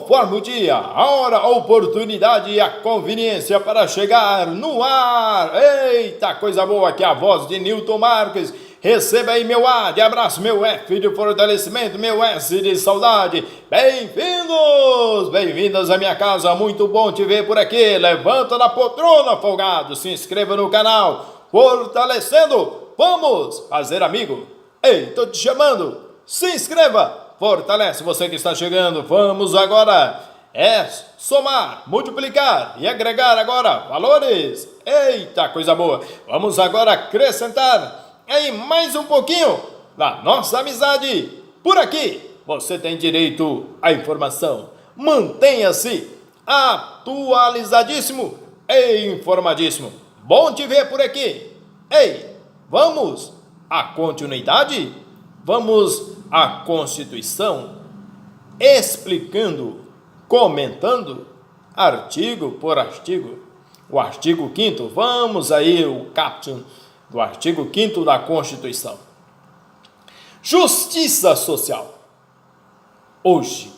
conforme o dia, a hora, a oportunidade e a conveniência para chegar no ar. Eita, coisa boa, que é a voz de Newton Marques. Receba aí meu A de abraço, meu F de fortalecimento, meu S de saudade. Bem-vindos, bem-vindas à minha casa, muito bom te ver por aqui. Levanta da poltrona, folgado, se inscreva no canal, fortalecendo. Vamos fazer amigo. Ei, tô te chamando, se inscreva. Fortalece você que está chegando. Vamos agora somar, multiplicar e agregar agora valores. Eita, coisa boa. Vamos agora acrescentar aí mais um pouquinho da nossa amizade. Por aqui você tem direito à informação. Mantenha-se atualizadíssimo e informadíssimo. Bom te ver por aqui. Ei, vamos à continuidade? Vamos à Constituição, explicando, comentando, artigo por artigo. O artigo 5º, vamos aí, o caption do artigo 5º da Constituição. Justiça social. Hoje,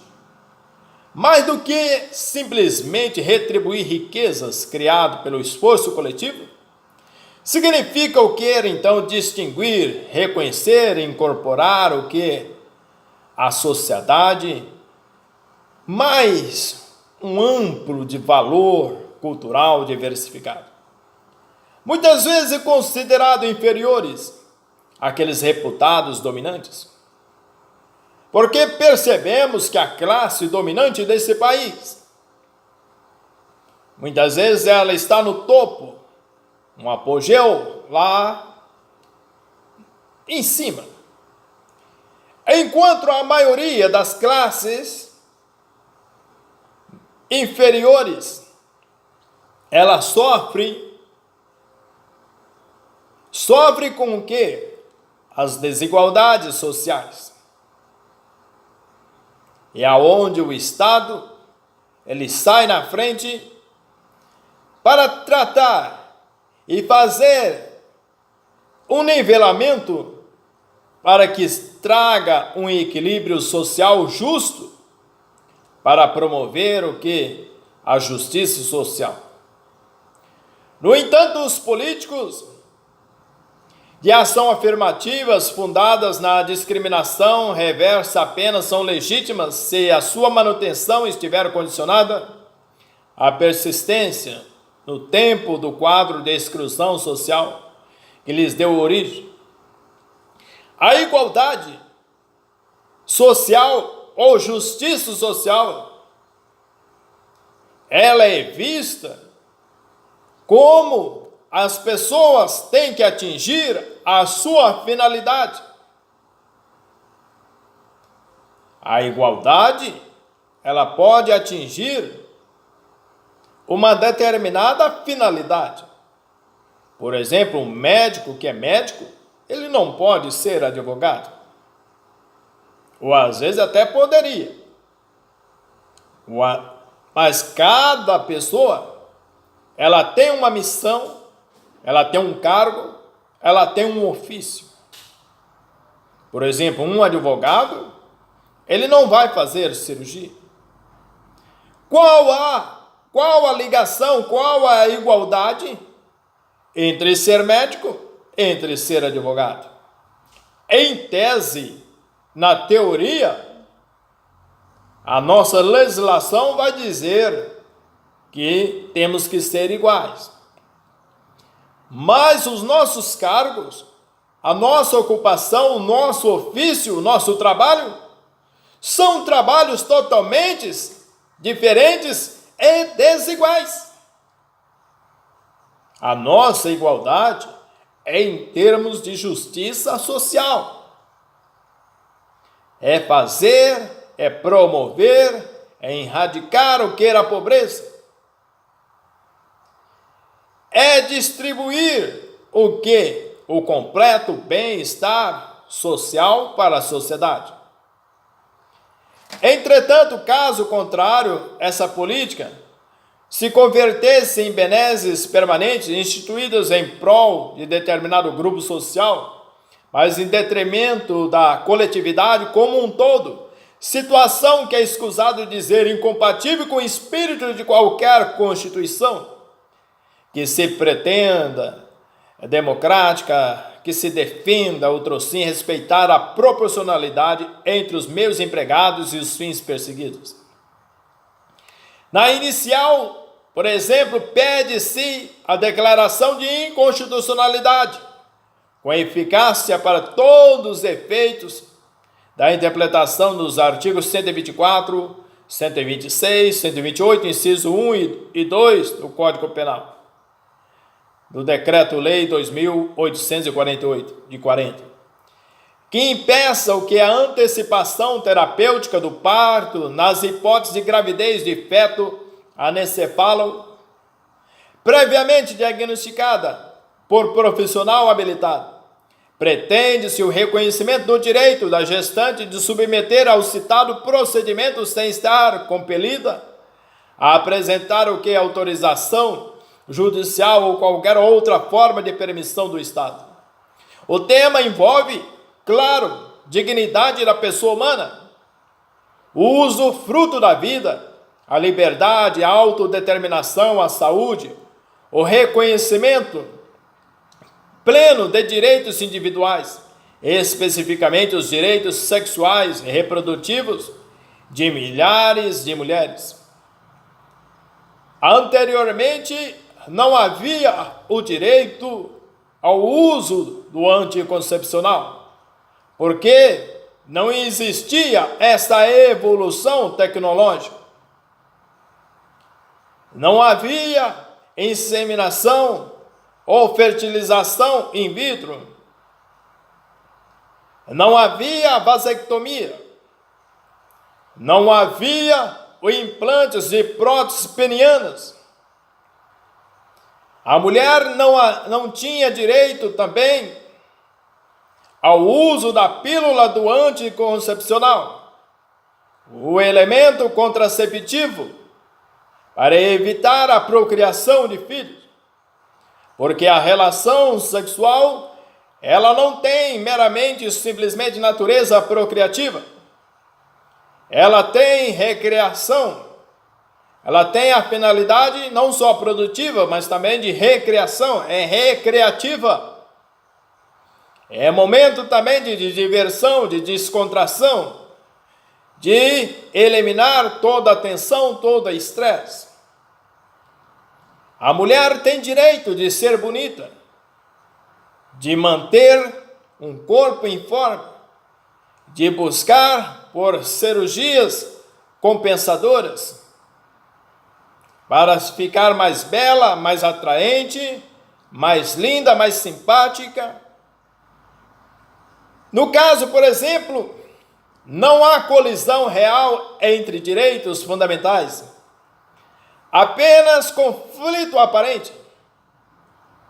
mais do que simplesmente retribuir riquezas criadas pelo esforço coletivo, significa o que, então, distinguir, reconhecer, incorporar o que a sociedade, mais um amplo de valor cultural diversificado. Muitas vezes considerado inferiores àqueles reputados dominantes, porque percebemos que a classe dominante desse país, muitas vezes ela está no topo, um apogeu lá em cima. Enquanto a maioria das classes inferiores, ela sofre com o quê? As desigualdades sociais. E aonde o Estado, ele sai na frente para tratar e fazer um nivelamento para que traga um equilíbrio social justo para promover o que? A justiça social. No entanto, os políticos de ação afirmativas fundadas na discriminação reversa apenas são legítimas se a sua manutenção estiver condicionada à persistência no tempo do quadro de exclusão social que lhes deu origem. A igualdade social ou justiça social, ela é vista como as pessoas têm que atingir a sua finalidade. A igualdade, ela pode atingir uma determinada finalidade. Por exemplo, um médico que é médico, ele não pode ser advogado. Ou às vezes até poderia. Mas cada pessoa, ela tem uma missão, ela tem um cargo, ela tem um ofício. Por exemplo, um advogado, ele não vai fazer cirurgia. Qual a ligação, qual a igualdade entre ser médico, entre ser advogado? Em tese, na teoria, a nossa legislação vai dizer que temos que ser iguais. Mas os nossos cargos, a nossa ocupação, o nosso ofício, o nosso trabalho, são trabalhos totalmente diferentes e desiguais. A nossa igualdade é em termos de justiça social. É fazer, é promover, é erradicar o que era a pobreza. É distribuir o que? O completo bem-estar social para a sociedade. Entretanto, caso contrário, essa política se convertesse em benesses permanentes instituídos em prol de determinado grupo social, mas em detrimento da coletividade como um todo, situação que é escusado dizer incompatível com o espírito de qualquer Constituição que se pretenda democrática, que se defenda, outrossim, respeitar a proporcionalidade entre os meios empregados e os fins perseguidos. Na inicial, por exemplo, pede-se a declaração de inconstitucionalidade, com eficácia para todos os efeitos da interpretação dos artigos 124, 126, 128, inciso 1 e 2 do Código Penal, do Decreto-Lei 2.848, de 40, que impeça o que é a antecipação terapêutica do parto nas hipóteses de gravidez de feto anencefalo, previamente diagnosticada por profissional habilitado. Pretende-se o reconhecimento do direito da gestante de submeter ao citado procedimento sem estar compelida a apresentar o que é autorização judicial ou qualquer outra forma de permissão do Estado. O tema envolve, claro, dignidade da pessoa humana, o usufruto da vida, a liberdade, a autodeterminação, a saúde, o reconhecimento pleno de direitos individuais, especificamente os direitos sexuais e reprodutivos de milhares de mulheres. Anteriormente, não havia o direito ao uso do anticoncepcional, porque não existia essa evolução tecnológica. Não havia inseminação ou fertilização in vitro. Não havia vasectomia. Não havia implantes de próteses penianas. A mulher não tinha direito também ao uso da pílula do anticoncepcional, o elemento contraceptivo, para evitar a procriação de filhos, porque a relação sexual, ela não tem meramente, simplesmente natureza procriativa, ela tem recreação. Ela tem a finalidade não só produtiva, mas também de recreação, é recreativa. É momento também de diversão, de descontração, de eliminar toda a tensão, todo estresse. A mulher tem direito de ser bonita, de manter um corpo em forma, de buscar por cirurgias compensadoras, para ficar mais bela, mais atraente, mais linda, mais simpática. No caso, por exemplo, não há colisão real entre direitos fundamentais, apenas conflito aparente.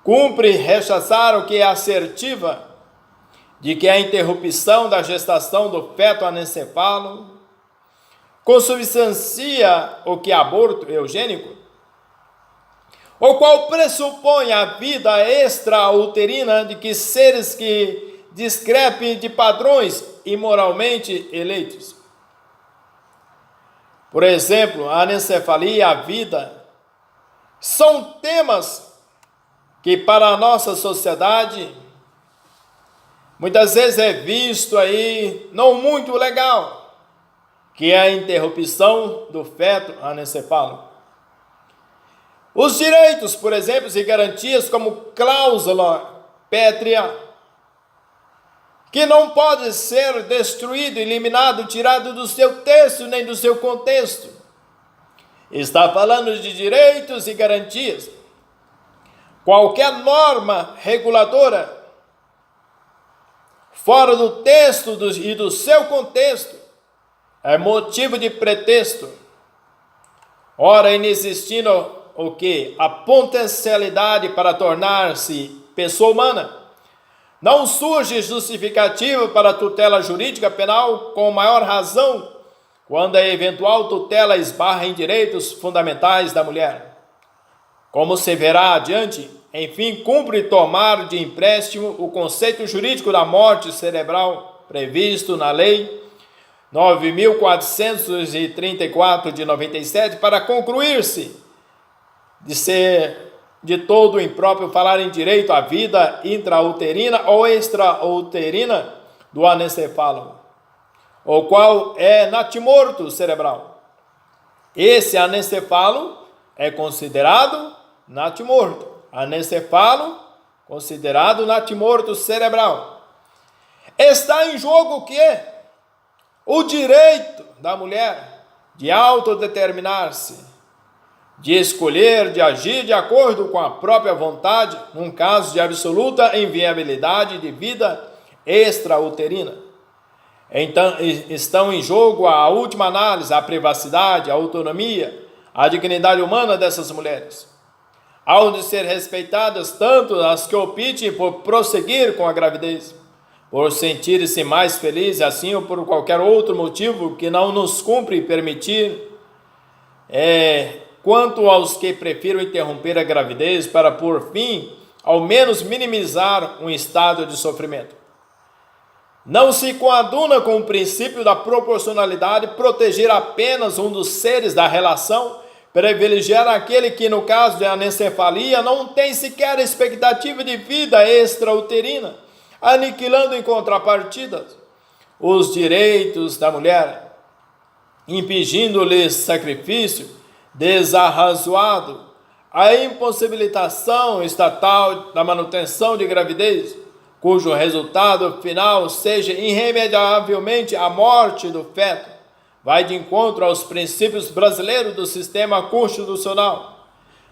Cumpre rechaçar o que é assertiva de que a interrupção da gestação do feto anencefalo consubstancia o que é aborto eugênico, o qual pressupõe a vida extrauterina de que seres que discrepem de padrões imoralmente eleitos. Por exemplo, a anencefalia e a vida são temas que para a nossa sociedade muitas vezes é visto aí não muito legal, que é a interrupção do feto anencefalo. Os direitos, por exemplo, e garantias como cláusula pétrea, que não pode ser destruído, eliminado, tirado do seu texto nem do seu contexto. Está falando de direitos e garantias. Qualquer norma reguladora fora do texto e do seu contexto é motivo de pretexto. Ora, inexistindo o que? A potencialidade para tornar-se pessoa humana, não surge justificativa para a tutela jurídica penal, com maior razão quando a eventual tutela esbarra em direitos fundamentais da mulher. Como se verá adiante, enfim, cumpre tomar de empréstimo o conceito jurídico da morte cerebral previsto na lei 9.434 de 97, para concluir-se de ser de todo impróprio falar em direito à vida intrauterina ou extrauterina do anencefalo, o qual é natimorto cerebral. Esse anencefalo é considerado natimorto. Anencefalo, considerado natimorto cerebral. Está em jogo o quê? O direito da mulher de autodeterminar-se, de escolher, de agir de acordo com a própria vontade, num caso de absoluta inviabilidade de vida extrauterina. Então, estão em jogo a última análise, a privacidade, a autonomia, a dignidade humana dessas mulheres, ao de ser respeitadas tanto as que optem por prosseguir com a gravidez, por sentir-se mais felizes assim ou por qualquer outro motivo que não nos cumpre permitir, quanto aos que prefiram interromper a gravidez para, por fim, ao menos minimizar um estado de sofrimento. Não se coaduna com o princípio da proporcionalidade proteger apenas um dos seres da relação, privilegiar aquele que, no caso de anencefalia, não tem sequer expectativa de vida extrauterina, aniquilando em contrapartida os direitos da mulher, impedindo-lhes sacrifício desarrazoado, a impossibilitação estatal da manutenção de gravidez, cujo resultado final seja irremediavelmente a morte do feto, vai de encontro aos princípios brasileiros do sistema constitucional,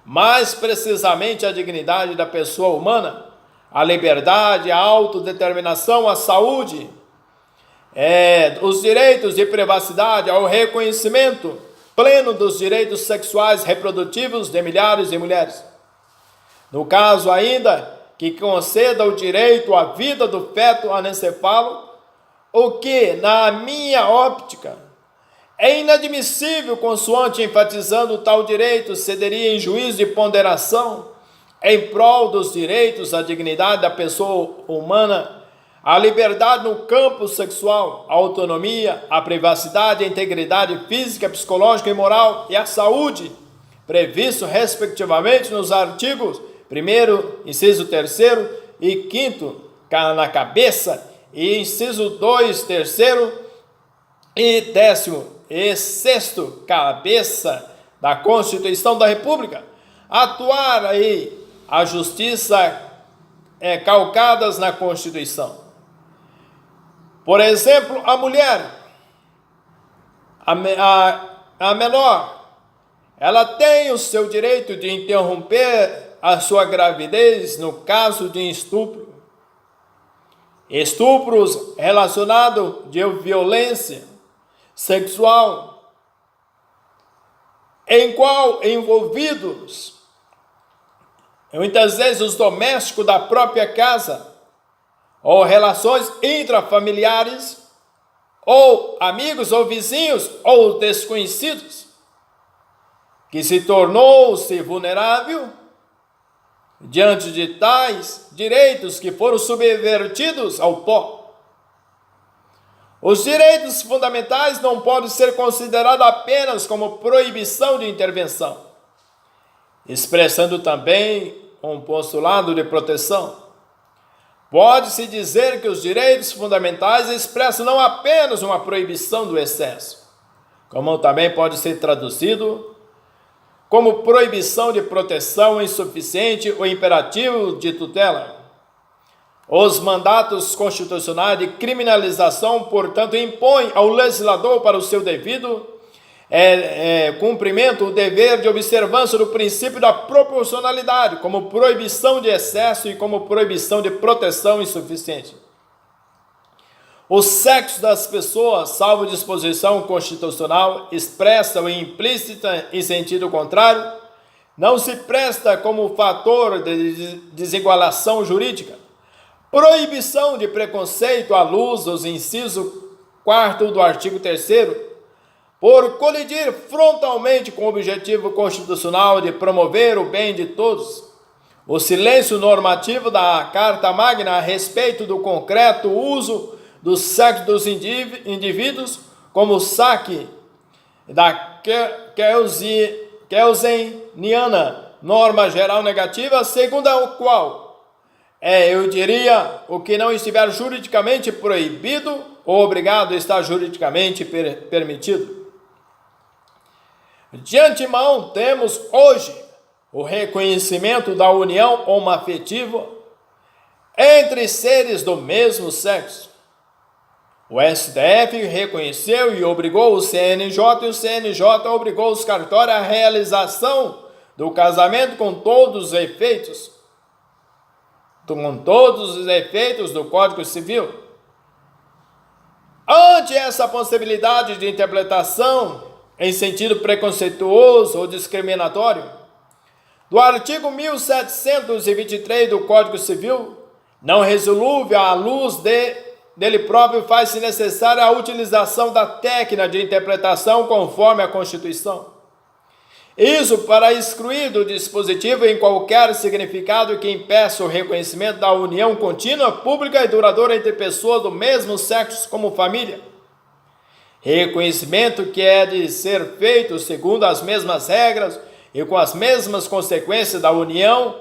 mais precisamente a dignidade da pessoa humana, a liberdade, a autodeterminação, a saúde, os direitos de privacidade, ao reconhecimento pleno dos direitos sexuais reprodutivos de milhares de mulheres. No caso ainda que conceda o direito à vida do feto anencefalo, o que, na minha óptica, é inadmissível, consoante enfatizando tal direito, cederia em juízo de ponderação em prol dos direitos à dignidade da pessoa humana, a liberdade no campo sexual, a autonomia, a privacidade, a integridade física, psicológica e moral e a saúde, previsto respectivamente nos artigos 1º, inciso 3º e 5º, na cabeça, e inciso 2, 3º e 10º e 6º, cabeça da Constituição da República, atuar aí a justiça calcadas na Constituição. Por exemplo, a mulher, a menor, ela tem o seu direito de interromper a sua gravidez no caso de estupro. Estupros relacionados de violência sexual, em qual envolvidos, muitas vezes, os domésticos da própria casa, ou relações intrafamiliares, ou amigos, ou vizinhos, ou desconhecidos, que se tornou-se vulnerável diante de tais direitos que foram subvertidos ao pó. Os direitos fundamentais não podem ser considerados apenas como proibição de intervenção, expressando também um postulado de proteção. Pode-se dizer que os direitos fundamentais expressam não apenas uma proibição do excesso, como também pode ser traduzido como proibição de proteção insuficiente ou imperativo de tutela. Os mandatos constitucionais de criminalização, portanto, impõem ao legislador, para o seu devido cumprimento, o dever de observância do princípio da proporcionalidade, como proibição de excesso e como proibição de proteção insuficiente. O sexo das pessoas, salvo disposição constitucional expressa ou implícita em sentido contrário, não se presta como fator de desigualação jurídica. Proibição de preconceito à luz dos incisos 4º do artigo 3º, por colidir frontalmente com o objetivo constitucional de promover o bem de todos. O silêncio normativo da Carta Magna a respeito do concreto uso do sexo dos indivíduos como saque da Kelseniana, norma geral negativa, segundo a qual eu diria, o que não estiver juridicamente proibido ou obrigado está juridicamente permitido. De antemão, temos hoje o reconhecimento da união homoafetiva entre seres do mesmo sexo. O STF reconheceu e obrigou o CNJ, e o CNJ obrigou os cartórios à realização do casamento com todos os efeitos do Código Civil. Ante essa possibilidade de interpretação em sentido preconceituoso ou discriminatório do artigo 1723 do Código Civil, não resolúvel à luz dele próprio, faz-se necessária a utilização da técnica de interpretação conforme a Constituição. Isso para excluir do dispositivo em qualquer significado que impeça o reconhecimento da união contínua, pública e duradoura entre pessoas do mesmo sexo como família. Reconhecimento que é de ser feito segundo as mesmas regras e com as mesmas consequências da união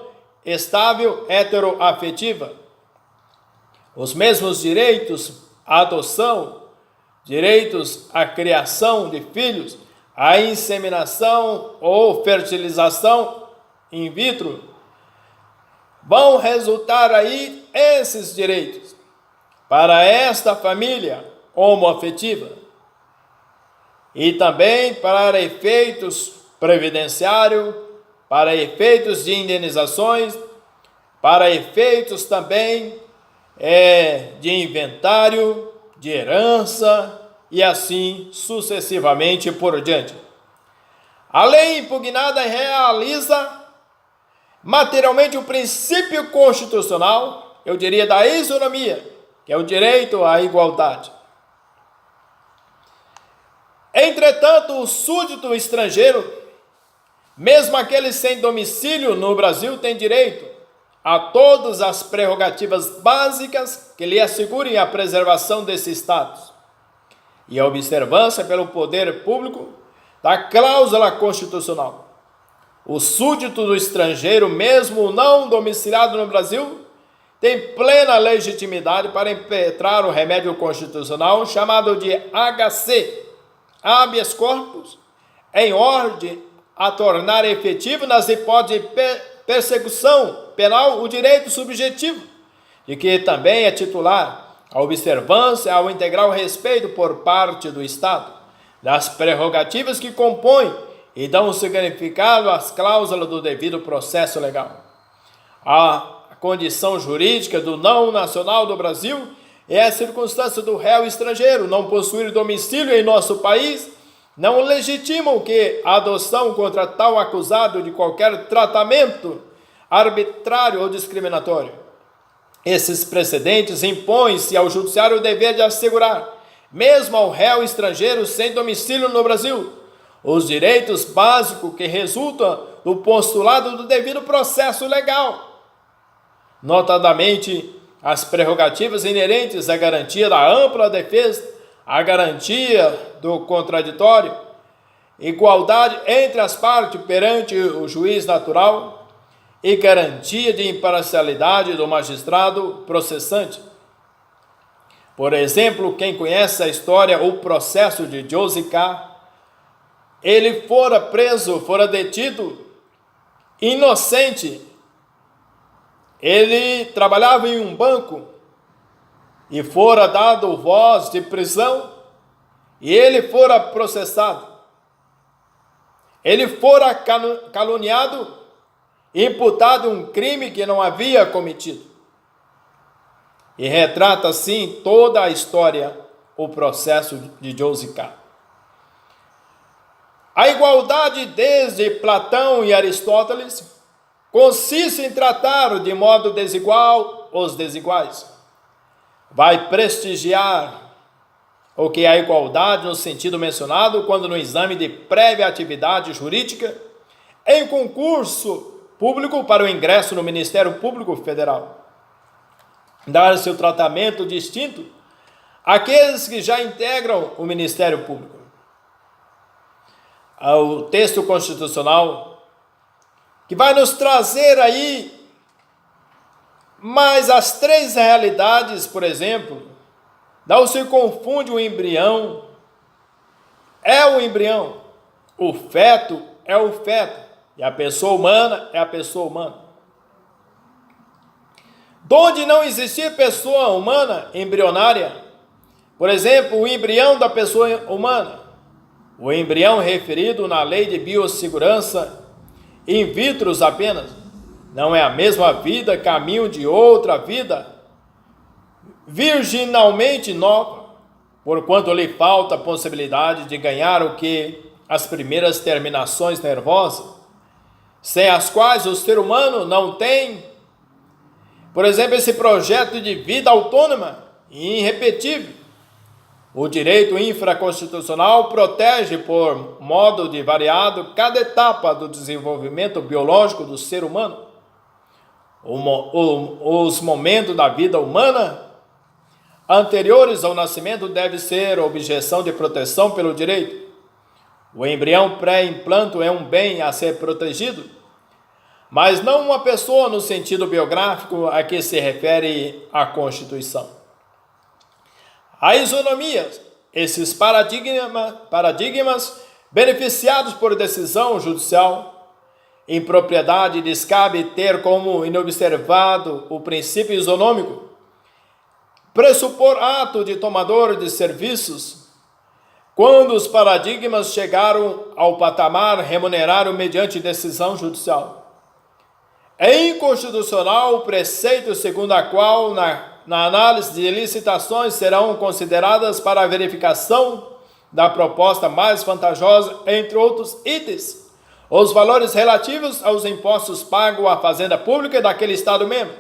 estável heteroafetiva. Os mesmos direitos à adoção, direitos à criação de filhos, à inseminação ou fertilização in vitro, vão resultar aí esses direitos para esta família homoafetiva e também para efeitos previdenciários, para efeitos de indenizações, para efeitos também de inventário, de herança e assim sucessivamente por diante. A lei impugnada realiza materialmente o princípio constitucional, eu diria, da isonomia, que é o direito à igualdade. Entretanto, o súdito estrangeiro, mesmo aquele sem domicílio no Brasil, tem direito a todas as prerrogativas básicas que lhe assegurem a preservação desse status e a observância pelo poder público da cláusula constitucional. O súdito do estrangeiro, mesmo não domiciliado no Brasil, tem plena legitimidade para impetrar o remédio constitucional chamado de HC, habeas corpus, em ordem a tornar efetivo nas hipóteses de persecução penal o direito subjetivo, de que também é titular a observância ao integral respeito por parte do Estado das prerrogativas que compõem e dão significado às cláusulas do devido processo legal. A condição jurídica do não nacional do Brasil é a circunstância do réu estrangeiro não possuir domicílio em nosso país, não legitimam que a adoção contra tal acusado de qualquer tratamento arbitrário ou discriminatório. Esses precedentes impõem-se ao judiciário o dever de assegurar, mesmo ao réu estrangeiro sem domicílio no Brasil, os direitos básicos que resultam do postulado do devido processo legal, notadamente as prerrogativas inerentes à garantia da ampla defesa, à garantia do contraditório, igualdade entre as partes perante o juiz natural e garantia de imparcialidade do magistrado processante. Por exemplo, quem conhece a história ou processo de José K., ele fora preso, fora detido, inocente. Ele trabalhava em um banco e fora dado voz de prisão e ele fora processado. Ele fora caluniado, imputado um crime que não havia cometido. E retrata assim toda a história, o processo de José K. A igualdade desde Platão e Aristóteles consiste em tratar de modo desigual os desiguais. Vai prestigiar o que é a igualdade no sentido mencionado quando no exame de prévia atividade jurídica em concurso público para o ingresso no Ministério Público Federal. Dar seu tratamento distinto aqueles que já integram o Ministério Público. O texto constitucional que vai nos trazer aí mais as três realidades, por exemplo, não se confunde o embrião, é o embrião, o feto é o feto, e a pessoa humana é a pessoa humana. Donde não existir pessoa humana embrionária, por exemplo, o embrião da pessoa humana, o embrião referido na lei de biossegurança, in vitro apenas, não é a mesma vida, caminho de outra vida, virginalmente nova, porquanto lhe falta a possibilidade de ganhar o que as primeiras terminações nervosas, sem as quais o ser humano não tem, por exemplo, esse projeto de vida autônoma e irrepetível. O direito infraconstitucional protege por modo de variado cada etapa do desenvolvimento biológico do ser humano. Os momentos da vida humana anteriores ao nascimento devem ser objeção de proteção pelo direito. O embrião pré-implanto é um bem a ser protegido, mas não uma pessoa no sentido biográfico a que se refere a Constituição. A isonomia, esses paradigmas beneficiados por decisão judicial, impropriedade descabe ter como inobservado o princípio isonômico, pressupor ato de tomador de serviços, quando os paradigmas chegaram ao patamar remunerário mediante decisão judicial. É inconstitucional o preceito segundo a qual, na análise de licitações, serão consideradas para a verificação da proposta mais vantajosa, entre outros itens, os valores relativos aos impostos pagos à fazenda pública daquele Estado membro.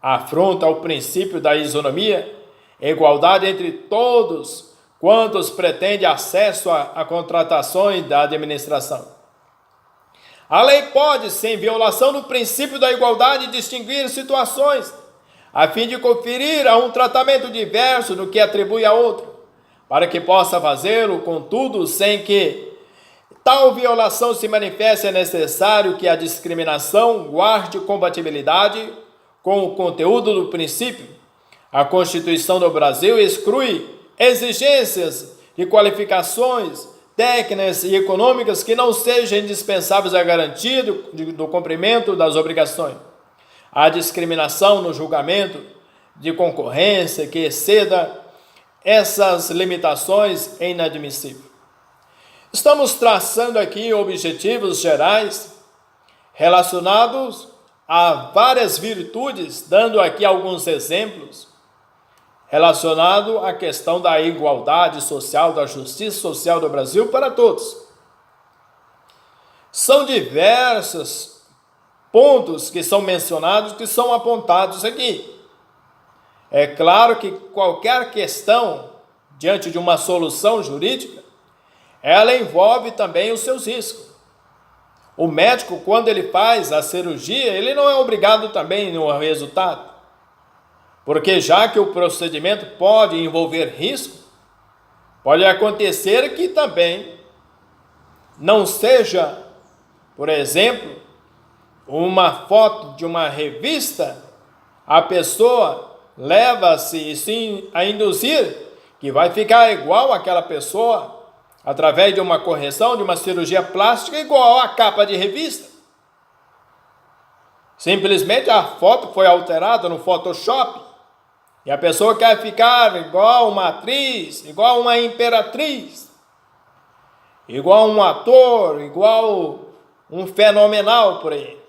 Afronta o princípio da isonomia, igualdade entre todos quantos pretende acesso a contratações da administração. A lei pode, sem violação do princípio da igualdade, distinguir situações, a fim de conferir a um tratamento diverso do que atribui a outro, para que possa fazê-lo, contudo, sem que tal violação se manifeste, é necessário que a discriminação guarde compatibilidade com o conteúdo do princípio. A Constituição do Brasil exclui exigências de qualificações técnicas e econômicas que não sejam indispensáveis à garantia do cumprimento das obrigações. A discriminação no julgamento de concorrência que exceda essas limitações é inadmissível. Estamos traçando aqui objetivos gerais relacionados a várias virtudes, dando aqui alguns exemplos relacionado à questão da igualdade social, da justiça social do Brasil para todos. São diversos pontos que são mencionados, que são apontados aqui. É claro que qualquer questão, diante de uma solução jurídica, ela envolve também os seus riscos. O médico, quando ele faz a cirurgia, ele não é obrigado também no resultado. Porque já que o procedimento pode envolver risco, pode acontecer que também não seja, por exemplo, uma foto de uma revista, a pessoa leva-se sim a induzir que vai ficar igual àquela pessoa através de uma correção, de uma cirurgia plástica, igual à capa de revista. Simplesmente a foto foi alterada no Photoshop. E a pessoa quer ficar igual uma atriz, igual uma imperatriz, igual um ator, igual um fenomenal por aí.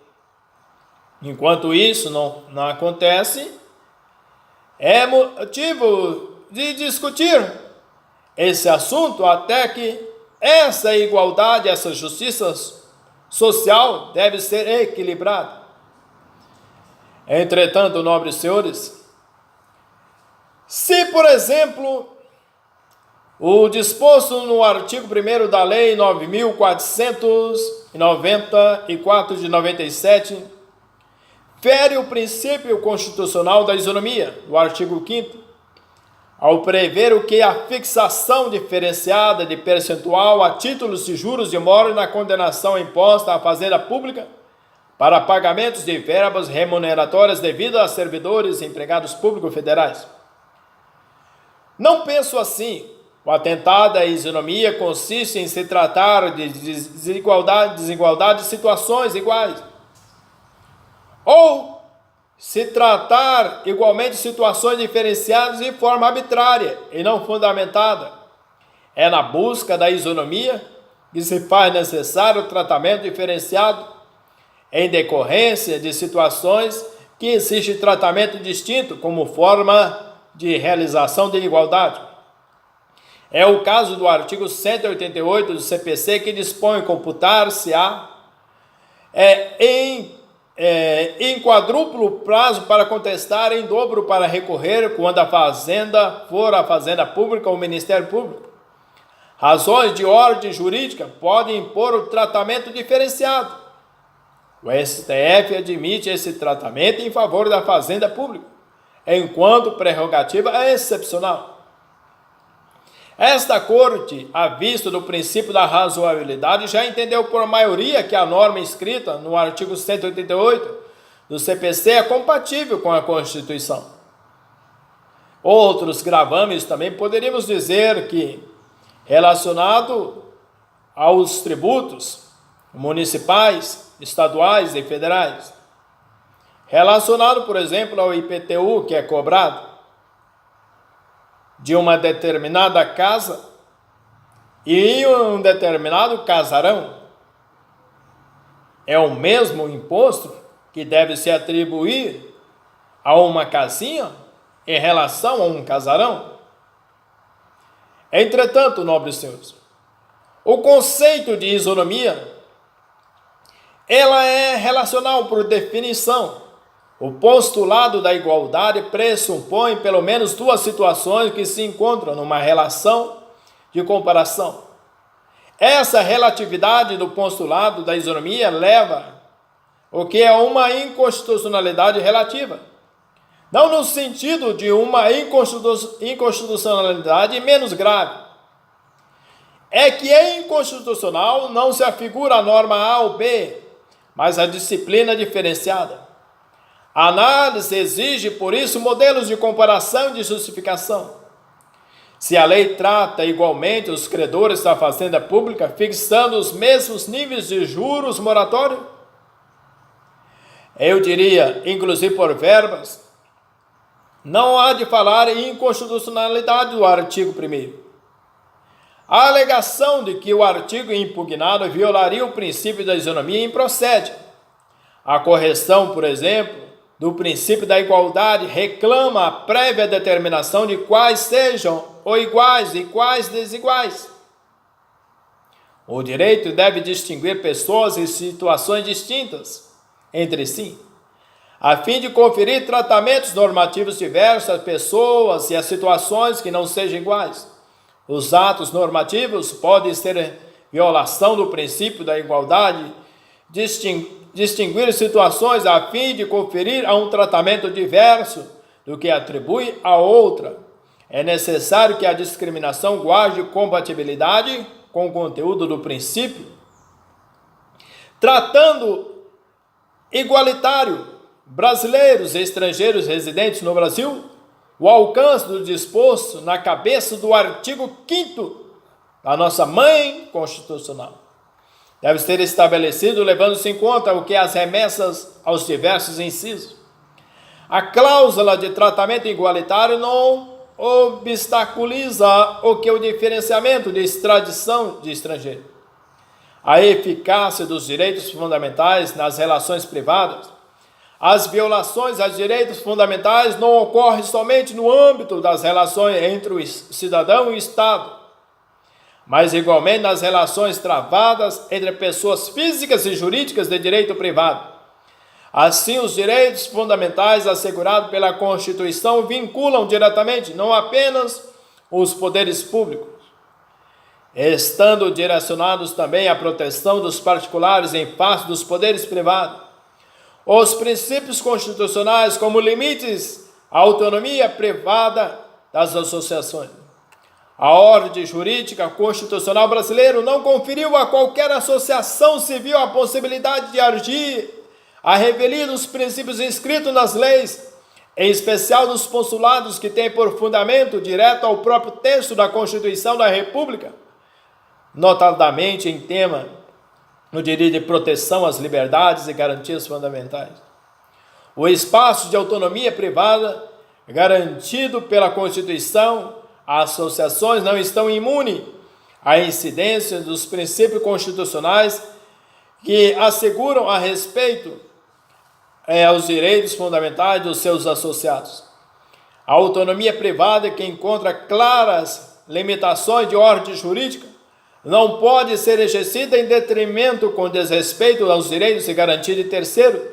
Enquanto isso não acontece, é motivo de discutir esse assunto até que essa igualdade, essa justiça social deve ser equilibrada. Entretanto, nobres senhores, se, por exemplo, o disposto no artigo 1º da Lei 9.494 de 97 fere o princípio constitucional da isonomia, do artigo 5º, ao prever o que a fixação diferenciada de percentual a títulos de juros de mora na condenação imposta à fazenda pública para pagamentos de verbas remuneratórias devidas a servidores e empregados públicos federais. Não penso assim. O atentado à isonomia consiste em se tratar de desigualdade de situações iguais, ou se tratar igualmente de situações diferenciadas de forma arbitrária e não fundamentada. É na busca da isonomia que se faz necessário o tratamento diferenciado em decorrência de situações que existe tratamento distinto como forma de realização de igualdade. É o caso do artigo 188 do CPC, que dispõe computar-se-á em quadruplo prazo para contestar, em dobro para recorrer, quando a fazenda for a fazenda pública ou o Ministério Público. Razões de ordem jurídica podem impor o tratamento diferenciado. O STF admite esse tratamento em favor da fazenda pública, enquanto prerrogativa excepcional. Esta Corte, à vista do princípio da razoabilidade, já entendeu por maioria que a norma inscrita no artigo 188 do CPC é compatível com a Constituição. Outros gravames também poderíamos dizer que, relacionado aos tributos municipais, estaduais e federais, relacionado, por exemplo, ao IPTU que é cobrado de uma determinada casa e um determinado casarão, é o mesmo imposto que deve se atribuir a uma casinha em relação a um casarão? Entretanto, nobres senhores, o conceito de isonomia, ela é relacional por definição. O postulado da igualdade pressupõe pelo menos duas situações que se encontram numa relação de comparação. Essa relatividade do postulado da isonomia leva o que é uma inconstitucionalidade relativa, não no sentido de uma inconstitucionalidade menos grave. É que é inconstitucional não se afigura a norma A ou B, mas a disciplina diferenciada. A análise exige, por isso, modelos de comparação e de justificação. Se a lei trata igualmente os credores da fazenda pública, fixando os mesmos níveis de juros moratórios, eu diria, inclusive por verbas, não há de falar em inconstitucionalidade do artigo 1º. A alegação de que o artigo impugnado violaria o princípio da isonomia improcede. A correção, por exemplo, do princípio da igualdade reclama a prévia determinação de quais sejam ou iguais e quais desiguais. O direito deve distinguir pessoas em situações distintas entre si, a fim de conferir tratamentos normativos diversos às pessoas e às situações que não sejam iguais. Os atos normativos podem ser violação do princípio da igualdade, distinguir situações a fim de conferir a um tratamento diverso do que atribui a outra. É necessário que a discriminação guarde compatibilidade com o conteúdo do princípio. Tratando igualitário brasileiros e estrangeiros residentes no Brasil, o alcance do disposto na cabeça do artigo 5º da nossa mãe constitucional deve ser estabelecido levando-se em conta o que as remessas aos diversos incisos. A cláusula de tratamento igualitário não obstaculiza o que o diferenciamento de extradição de estrangeiro. A eficácia dos direitos fundamentais nas relações privadas. As violações aos direitos fundamentais não ocorrem somente no âmbito das relações entre o cidadão e o Estado, mas igualmente nas relações travadas entre pessoas físicas e jurídicas de direito privado. Assim, os direitos fundamentais assegurados pela Constituição vinculam diretamente não apenas os poderes públicos, estando direcionados também à proteção dos particulares em face dos poderes privados. Os princípios constitucionais, como limites à autonomia privada das associações. A ordem jurídica constitucional brasileira não conferiu a qualquer associação civil a possibilidade de agir à revelia dos princípios inscritos nas leis, em especial dos postulados que têm por fundamento direto ao próprio texto da Constituição da República, notadamente em tema no direito de proteção às liberdades e garantias fundamentais. O espaço de autonomia privada garantido pela Constituição, as associações não estão imunes à incidência dos princípios constitucionais que asseguram a respeito aos direitos fundamentais dos seus associados. A autonomia privada, que encontra claras limitações de ordem jurídica, não pode ser exercida em detrimento com desrespeito aos direitos e garantias de terceiro,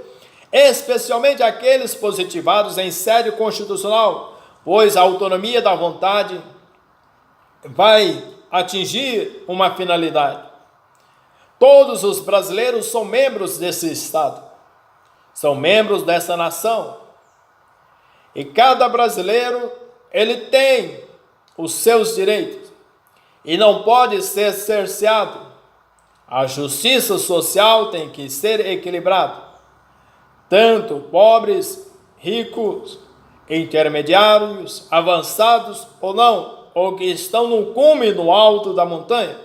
especialmente aqueles positivados em sede constitucional, pois a autonomia da vontade vai atingir uma finalidade. Todos os brasileiros são membros desse Estado, são membros dessa nação, e cada brasileiro, ele tem os seus direitos, e não pode ser cerceado. A justiça social tem que ser equilibrada, tanto pobres, ricos, intermediários, avançados ou não, ou que estão no cume, no alto da montanha.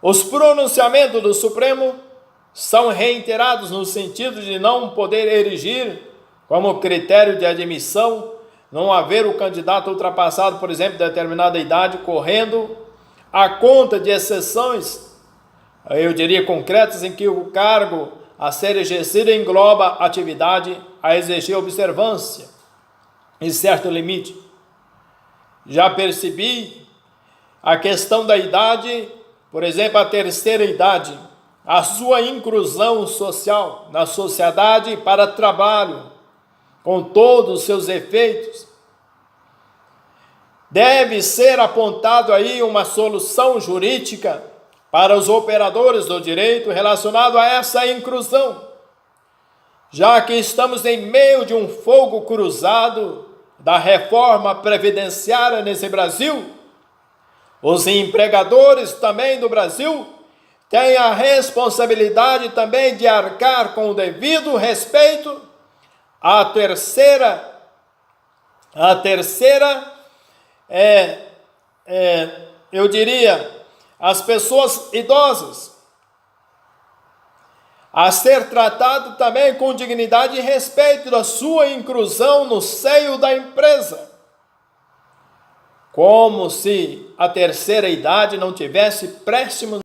Os pronunciamentos do Supremo são reiterados no sentido de não poder erigir como critério de admissão não haver o candidato ultrapassado, por exemplo, determinada idade, correndo a conta de exceções, eu diria concretas, em que o cargo a ser exercido engloba atividade a exigir observância em certo limite. Já percebi a questão da idade, por exemplo, a terceira idade, a sua inclusão social na sociedade para trabalho, com todos os seus efeitos. Deve ser apontado aí uma solução jurídica para os operadores do direito relacionado a essa inclusão, já que estamos em meio de um fogo cruzado da reforma previdenciária nesse Brasil. Os empregadores também do Brasil têm a responsabilidade também de arcar com o devido respeito à terceira eu diria, as pessoas idosas, a ser tratado também com dignidade e respeito da sua inclusão no seio da empresa, como se a terceira idade não tivesse préstimos